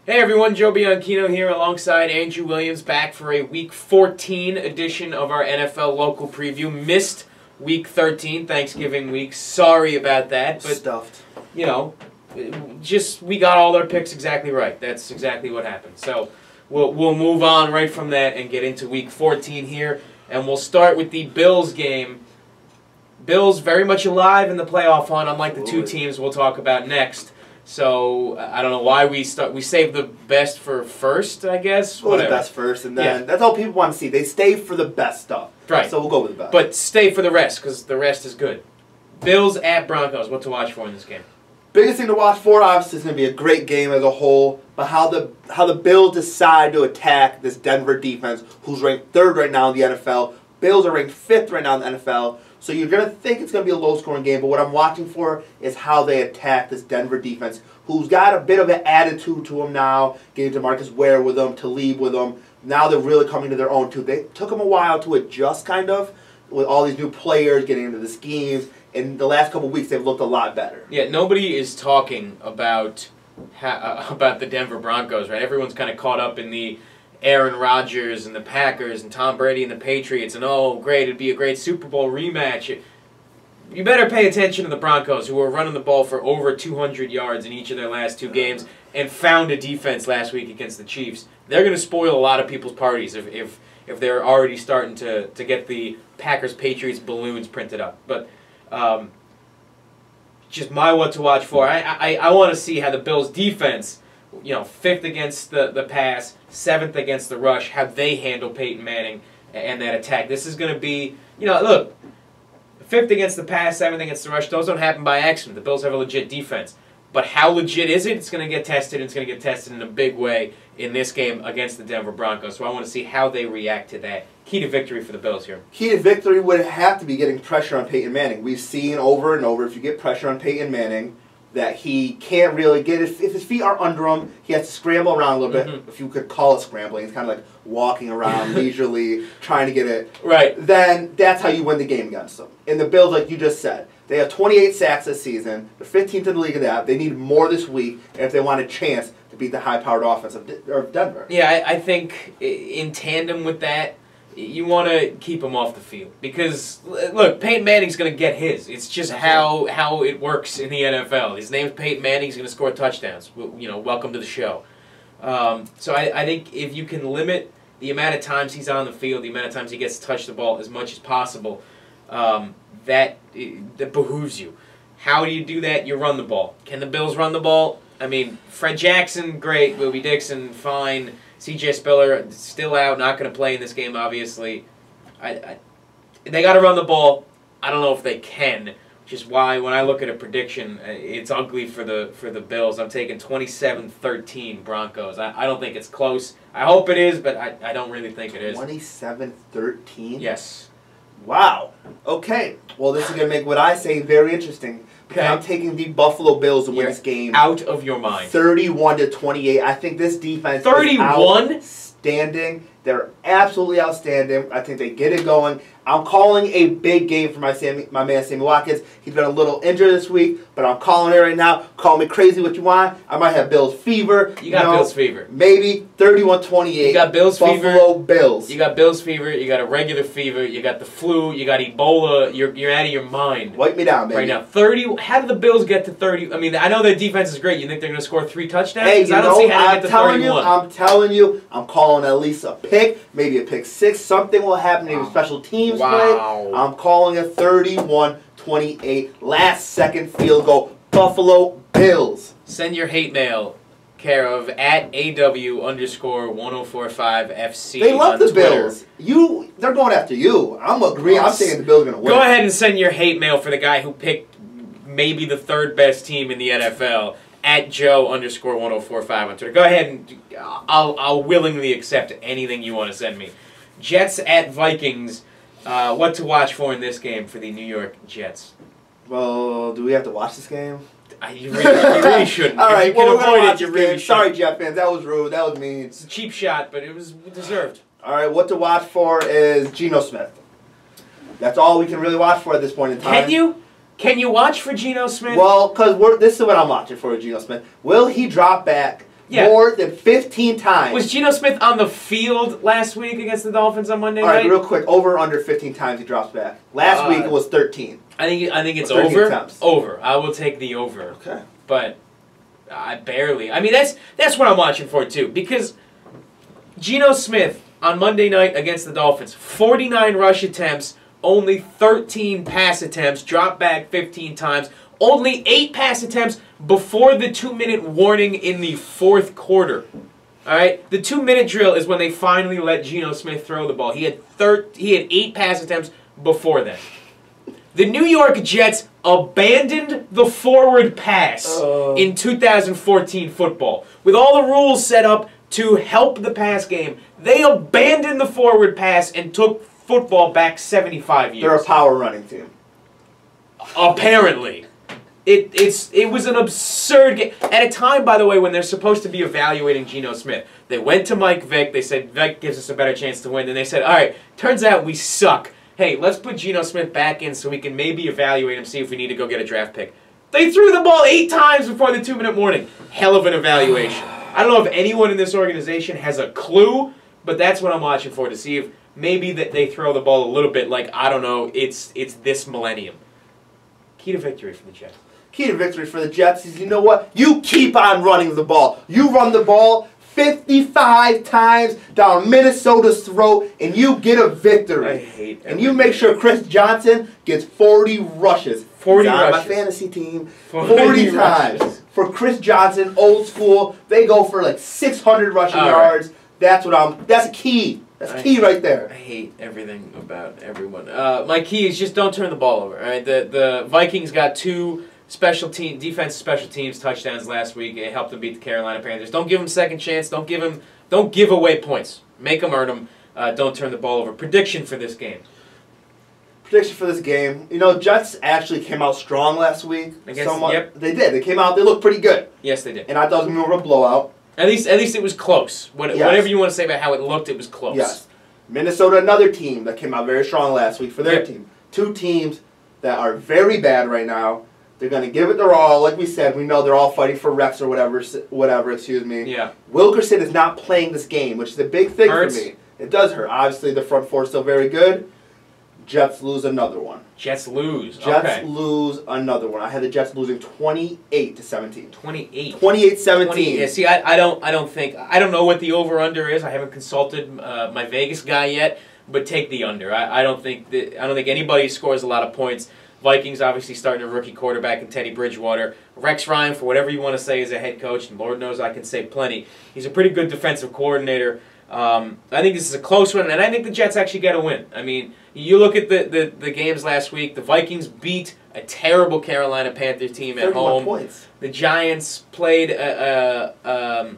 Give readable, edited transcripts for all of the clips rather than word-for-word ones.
Hey everyone, Joe Bianchino here alongside Andrew Williams, back for a Week 14 edition of our NFL Local Preview. Missed Week 13, Thanksgiving week. Sorry about that, but stuffed. You know, we got all our picks exactly right. That's exactly what happened. So we'll move on right from that and get into Week 14 here, and we'll start with the Bills game. Bills very much alive in the playoff hunt, unlike the two teams we'll talk about next. So I don't know why we saved the best for first, I guess. Go with the best first, and then that's all people want to see. They stay for the best stuff. Right. So we'll go with the best. But stay for the rest, because the rest is good. Bills at Broncos. What to watch for in this game? Biggest thing to watch for, obviously, is going to be a great game as a whole. But how the Bills decide to attack this Denver defense, who's ranked 3rd right now in the NFL. Bills are ranked 5th right now in the NFL. So you're going to think it's going to be a low-scoring game, but what I'm watching for is how they attack this Denver defense, who's got a bit of an attitude to them now, getting DeMarcus Ware with them, Talib with them. Now they're really coming to their own, too. They took them a while to adjust, kind of, with all these new players getting into the schemes. In the last couple of weeks, they've looked a lot better. Yeah, nobody is talking about the Denver Broncos, right? Everyone's kind of caught up in the Aaron Rodgers and the Packers and Tom Brady and the Patriots, and oh, great, it'd be a great Super Bowl rematch. You better pay attention to the Broncos, who are running the ball for over 200 yards in each of their last 2 games and found a defense last week against the Chiefs. They're going to spoil a lot of people's parties if they're already starting to get the Packers-Patriots balloons printed up. But just my what to watch for. I want to see how the Bills' defense, 5th against the pass, 7th against the rush, how they handle Peyton Manning and that attack. This is going to be, look, 5th against the pass, 7th against the rush, those don't happen by accident. The Bills have a legit defense. But how legit is it? It's going to get tested, and it's going to get tested in a big way in this game against the Denver Broncos. So I want to see how they react to that. Key to victory for the Bills here. Key to victory would have to be getting pressure on Peyton Manning. We've seen over and over, if you get pressure on Peyton Manning, that he can't really get it. If his feet are under him, he has to scramble around a little bit. If you could call it scrambling, it's kind of like walking around leisurely, trying to get it. Right. Then that's how you win the game against them. And the Bills, like you just said, they have 28 sacks this season. They're 15th in the league of that. They need more this week if they want a chance to beat the high-powered offense of Denver. Yeah, I think in tandem with that, you want to keep him off the field. Because, look, Peyton Manning's going to get his. It's just how it works in the NFL. His name's Peyton Manning. He's going to score touchdowns. Welcome to the show. So I think if you can limit the amount of times he's on the field, the amount of times he gets to touch the ball as much as possible, that behooves you. How do you do that? You run the ball. Can the Bills run the ball? I mean, Fred Jackson, great. Bobby Dixon, fine. C.J. Spiller, still out, not going to play in this game, obviously. They got to run the ball. I don't know if they can, which is why when I look at a prediction, it's ugly for the Bills. I'm taking 27-13 Broncos. I don't think it's close. I hope it is, but I don't really think it is. 27-13? Yes. Wow. Okay. Well, this is going to make what I say very interesting. Okay. I'm taking the Buffalo Bills to win this game. Out of your mind. 31-28. I think this defense 31? is outstanding. They're absolutely outstanding. I think they get it going. I'm calling a big game for my man Sammy Watkins. He's been a little injured this week, but I'm calling it right now. Call me crazy what you want. I might have Bills fever. You got Bills fever. Maybe 31-28. You got Bills fever. Buffalo Bills. You got Bills fever. You got a regular fever. You got the flu. You got Ebola. You're out of your mind. Wipe me down, baby. Right now, 30. How did the Bills get to 30? I mean, I know their defense is great. You think they're going to score 3 touchdowns? Hey, I don't see how they get to 31. I'm telling you, I'm calling at least a pick, maybe a pick 6. Something will happen. Maybe special teams play. I'm calling it 31-28. Last second field goal. Buffalo Bills. Send your hate mail, care of @AW_1045FC. They love on the Twitter. Bills. They're going after you. I'm agreeing. I'm saying the Bills are going to win. Go ahead and send your hate mail for the guy who picked maybe the 3rd best team in the NFL. @Joe_1045 on Twitter. Go ahead and I'll willingly accept anything you want to send me. Jets at Vikings. What to watch for in this game for the New York Jets? Well, do we have to watch this game? You really shouldn't. All right, well, we're going to watch it, this game. Sorry, Jet fans. That was rude. That was mean. It's a cheap shot, but it was deserved. All right, what to watch for is Geno Smith. That's all we can really watch for at this point in time. Can you? Can you watch for Geno Smith? Well, because this is what I'm watching for Geno Smith. Will he drop back Yeah. More than 15 times. Was Geno Smith on the field last week against the Dolphins on Monday All night? right, real quick. Over or under 15 times he drops back. Last week it was 13. I think it's 13 over. attempts. Over. I will take the over. Okay. But I barely. I mean, that's what I'm watching for too, because Geno Smith on Monday night against the Dolphins, 49 rush attempts, only 13 pass attempts, dropped back 15 times, only 8 pass attempts before the 2-minute warning in the fourth quarter. All right, the 2-minute drill is when they finally let Geno Smith throw the ball. He had 8 pass attempts before that. The New York Jets abandoned the forward pass in 2014 football. With all the rules set up to help the pass game, they abandoned the forward pass and took football back 75 years. They're a power running team. Apparently. It was an absurd game. At a time, by the way, when they're supposed to be evaluating Geno Smith. They went to Mike Vick. They said, Vick gives us a better chance to win. And they said, all right, turns out we suck. Hey, let's put Geno Smith back in so we can maybe evaluate him, see if we need to go get a draft pick. They threw the ball 8 times before the 2-minute warning. Hell of an evaluation. I don't know if anyone in this organization has a clue, but that's what I'm watching for, to see if maybe that they throw the ball a little bit like, I don't know, it's this millennium. Key to victory for the Jets. Key to victory for the Jets is, you know what? You keep on running the ball. You run the ball 55 times down Minnesota's throat, and you get a victory. I hate everything. And you make sure Chris Johnson gets 40 rushes. 40 He's on rushes. my fantasy team 40 times. rushes. For Chris Johnson, old school, they go for like 600 rushing yards. Right. That's key. That's key right there. I hate everything about everyone. My key is just don't turn the ball over. All right, the Vikings got 2 defensive special teams touchdowns last week. It helped them beat the Carolina Panthers. Don't give them second chance. Don't give away points. Make them earn them. Don't turn the ball over. Prediction for this game. Prediction for this game. You know, Jets actually came out strong last week. Yep. They did. They came out. They looked pretty good. Yes, they did. And I thought it was going to be more of a blowout. At least it was close. Whatever you want to say about how it looked, it was close. Yes. Minnesota, another team that came out very strong last week for their team. 2 teams that are very bad right now. They're going to give it their all. Like we said, we know they're all fighting for reps or whatever, excuse me. Yeah. Wilkerson is not playing this game, which is a big thing Hurts. for me. It does hurt. Obviously, the front four is still very good. Jets lose another one. Jets lose. Jets lose another one. I had the Jets losing 28-17. 28. 28-17. Yeah. See, I don't know what the over/under is. I haven't consulted my Vegas guy yet, but take the under. I don't think anybody scores a lot of points. Vikings obviously starting a rookie quarterback in Teddy Bridgewater. Rex Ryan, for whatever you want to say, is a head coach, and Lord knows I can say plenty. He's a pretty good defensive coordinator. I think this is a close one, and I think the Jets actually get a win. I mean, you look at the games last week. The Vikings beat a terrible Carolina Panthers team at home. Points. The Giants played I'm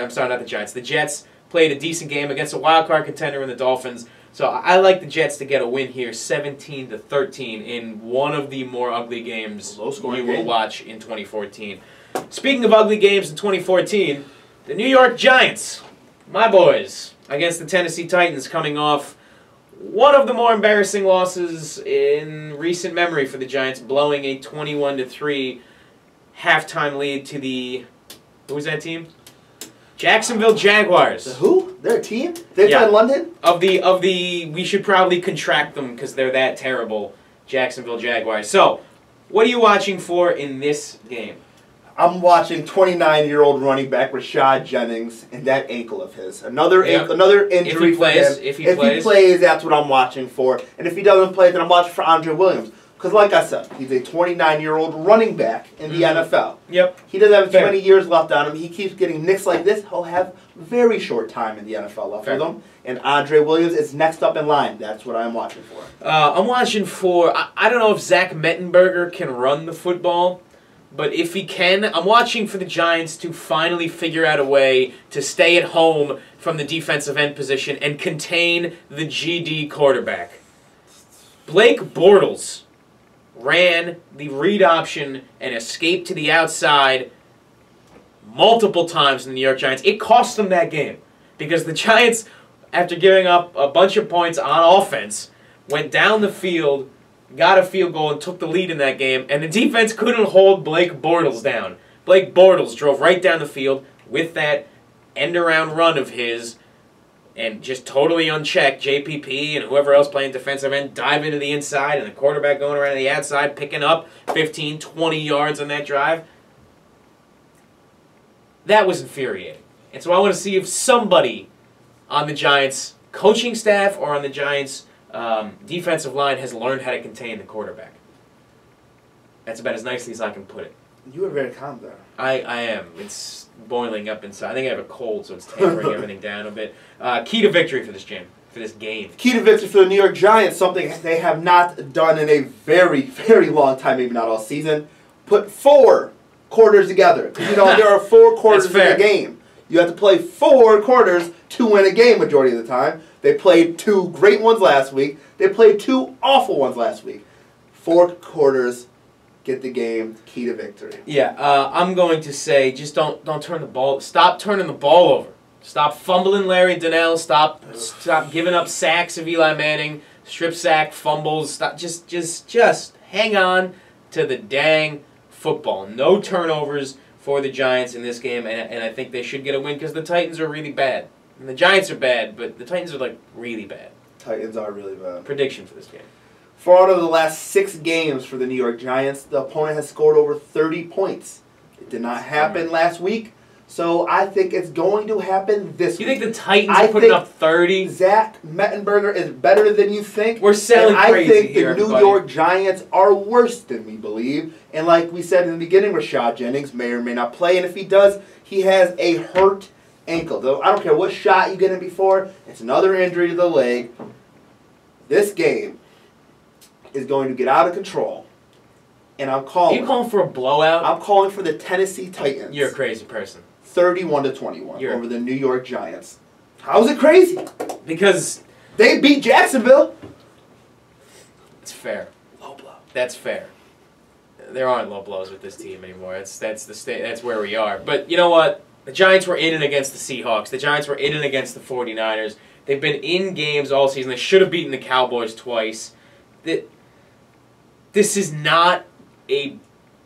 sorry, not the Giants. The Jets played a decent game against a wild card contender in the Dolphins. So I like the Jets to get a win here, 17-13, in one of the more ugly games you will watch in 2014. Speaking of ugly games in 2014, the New York Giants, my boys, against the Tennessee Titans, coming off one of the more embarrassing losses in recent memory for the Giants, blowing a 21-3 halftime lead to the, who was that team? Jacksonville Jaguars. Who? They're a team? They play in London? Of the we should probably contract them because they're that terrible, Jacksonville Jaguars. So, what are you watching for in this game? I'm watching 29-year-old running back Rashad Jennings and that ankle of his. Another injury for him. If he plays, that's what I'm watching for. And if he doesn't play, then I'm watching for Andre Williams. Because like I said, he's a 29-year-old running back in the NFL. Yep. He doesn't have too many years left on him. He keeps getting nicks like this. He'll have very short time in the NFL left with him. And Andre Williams is next up in line. That's what I'm watching for. I'm watching for, I don't know if Zach Mettenberger can run the football, but if he can, I'm watching for the Giants to finally figure out a way to stay at home from the defensive end position and contain the GD quarterback. Blake Bortles ran the read option and escaped to the outside multiple times in the New York Giants. It cost them that game because the Giants, after giving up a bunch of points on offense, went down the field, got a field goal, and took the lead in that game, and the defense couldn't hold Blake Bortles down. Blake Bortles drove right down the field, with that end-around run of his, and just totally unchecked, JPP and whoever else playing defensive end dive into the inside, and the quarterback going around the outside, picking up 15, 20 yards on that drive. That was infuriating. And so I want to see if somebody on the Giants coaching staff or on the Giants defensive line has learned how to contain the quarterback. That's about as nicely as I can put it. You were very calm there. I am. It's boiling up inside. I think I have a cold, so it's tempering everything down a bit. Key to victory for this game. Key to victory for the New York Giants, something they have not done in a very, very long time, maybe not all season. Put 4 quarters together. You know, there are 4 quarters in the game. You have to play 4 quarters to win a game majority of the time. They played 2 great ones last week. They played 2 awful ones last week. 4 quarters, get the game, key to victory. Yeah, I'm going to say just don't turn the ball. Stop turning the ball over. Stop fumbling Larry Donnell. Stop giving up sacks of Eli Manning. Strip sack, fumbles. Stop. Just hang on to the dang football. No turnovers for the Giants in this game, and I think they should get a win because the Titans are really bad. And the Giants are bad, but the Titans are, like, really bad. Titans are really bad. Prediction for this game. 4 out of the last 6 games for the New York Giants, the opponent has scored over 30 points. It did not happen last week, so I think it's going to happen this week. You think the Titans are putting up 30? Zach Mettenberger is better than you think. We're selling crazy I think here, the New York Giants are worse than we believe. And like we said in the beginning, Rashad Jennings may or may not play, and if he does, he has a hurt ankle. Though I don't care what shot you get him before, it's another injury to the leg. This game is going to get out of control. And I'm calling. Are you calling for a blowout? I'm calling for the Tennessee Titans. You're a crazy person. 31-21 over the New York Giants. How is it crazy? Because they beat Jacksonville. It's fair. Low blow. That's fair. There aren't low blows with this team anymore. That's where we are. But you know what? The Giants were in and against the Seahawks. The Giants were in and against the 49ers. They've been in games all season. They should have beaten the Cowboys twice. This is not a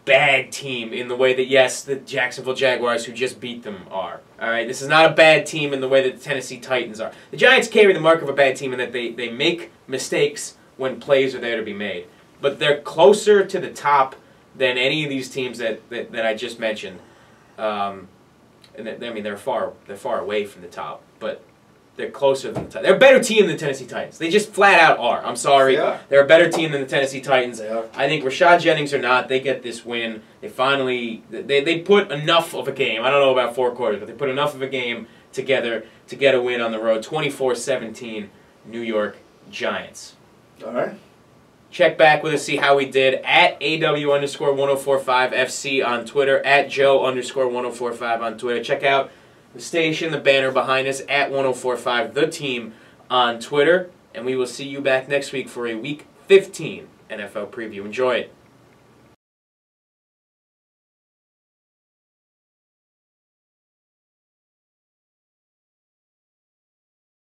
bad team in the way that, yes, the Jacksonville Jaguars, who just beat them, are. All right? This is not a bad team in the way that the Tennessee Titans are. The Giants carry the mark of a bad team in that they make mistakes when plays are there to be made. But they're closer to the top than any of these teams that I just mentioned. I mean, they're far away from the top, but they're closer than the Titans. They're a better team than the Tennessee Titans. They just flat out are. I'm sorry. They're a better team than the Tennessee Titans. I think Rashad Jennings or not, they get this win. They finally they put enough of a game. I don't know about 4 quarters, but they put enough of a game together to get a win on the road. 24-17, New York Giants. All right. Check back with us, see how we did at AW_1045FC on Twitter, at Joe_1045 on Twitter. Check out the station, the banner behind us, at 1045 The Team on Twitter. And we will see you back next week for a Week 15 NFL preview. Enjoy it.